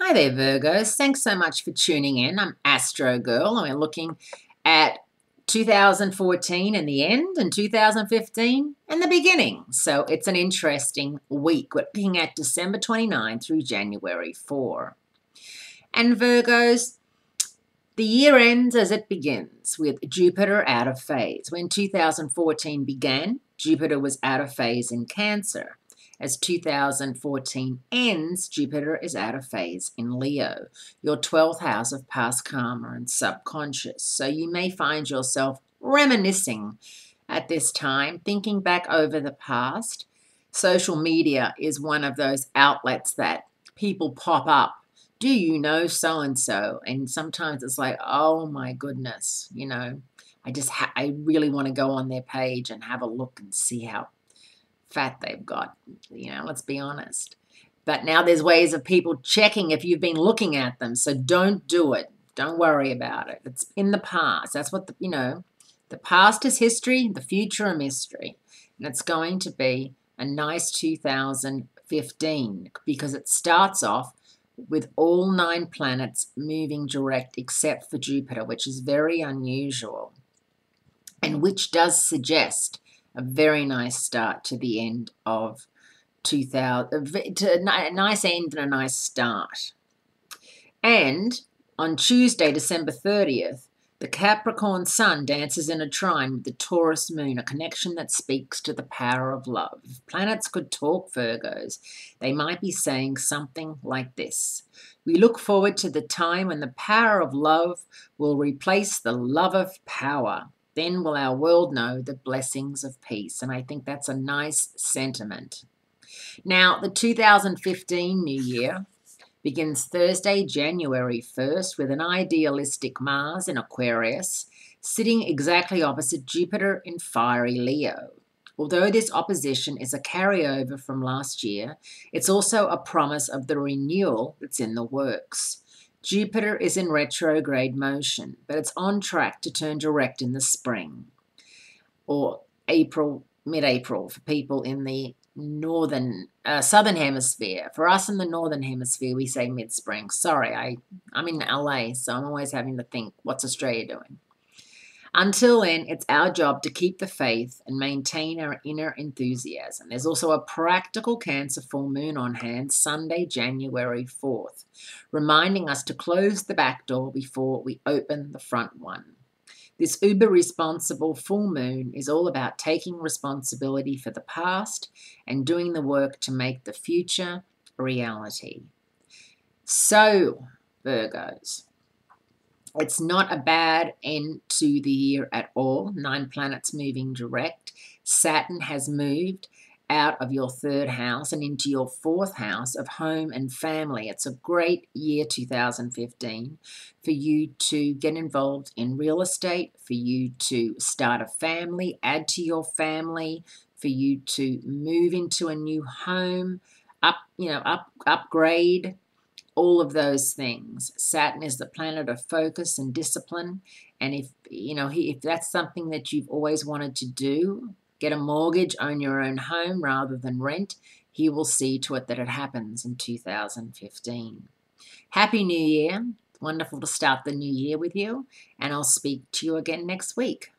Hi there, Virgos. Thanks so much for tuning in. I'm Astrogirl, and we're looking at 2014 in the end and 2015 in the beginning. So it's an interesting week. We're looking at December 29 through January 4. And Virgos, the year ends as it begins with Jupiter out of phase. When 2014 began, Jupiter was out of phase in Cancer. As 2014 ends, Jupiter is out of phase in Leo, your 12th house of past karma and subconscious. So you may find yourself reminiscing at this time, thinking back over the past. Social media is one of those outlets that people pop up. Do you know so-and-so? And sometimes it's like, oh my goodness, I really want to go on their page and have a look and see how fat they've got, let's be honest. But now there's ways of people checking if you've been looking at them, so don't do it. Don't worry about it. It's in the past. That's what the past is history, the future a mystery. And it's going to be a nice 2015 because it starts off with all 9 planets moving direct except for Jupiter, which is very unusual and which does suggest a very nice start to the end of 2000, a nice end and a nice start. And on Tuesday, December 30th, the Capricorn Sun dances in a trine with the Taurus Moon, a connection that speaks to the power of love. If planets could talk, Virgos, they might be saying something like this. We look forward to the time when the power of love will replace the love of power. Then will our world know the blessings of peace. And I think that's a nice sentiment. Now, the 2015 New Year begins Thursday, January 1st, with an idealistic Mars in Aquarius, sitting exactly opposite Jupiter in fiery Leo. Although this opposition is a carryover from last year, it's also a promise of the renewal that's in the works. Jupiter is in retrograde motion, but it's on track to turn direct in the spring or April, mid-April for people in the southern hemisphere. For us in the northern hemisphere, we say mid-spring. Sorry, I'm in LA, so I'm always having to think, what's Australia doing? Until then, it's our job to keep the faith and maintain our inner enthusiasm. There's also a practical Cancer full moon on hand, Sunday, January 4th, reminding us to close the back door before we open the front one. This uber-responsible full moon is all about taking responsibility for the past and doing the work to make the future a reality. So, Virgos, it's not a bad end to the year at all. 9 planets moving direct. Saturn has moved out of your 3rd house and into your 4th house of home and family. It's a great year, 2015, for you to get involved in real estate, for you to start a family, add to your family, for you to move into a new home, upgrade. All of those things. Saturn is the planet of focus and discipline. And if that's something that you've always wanted to do, get a mortgage, own your own home rather than rent, he will see to it that it happens in 2015. Happy New Year. Wonderful to start the new year with you. And I'll speak to you again next week.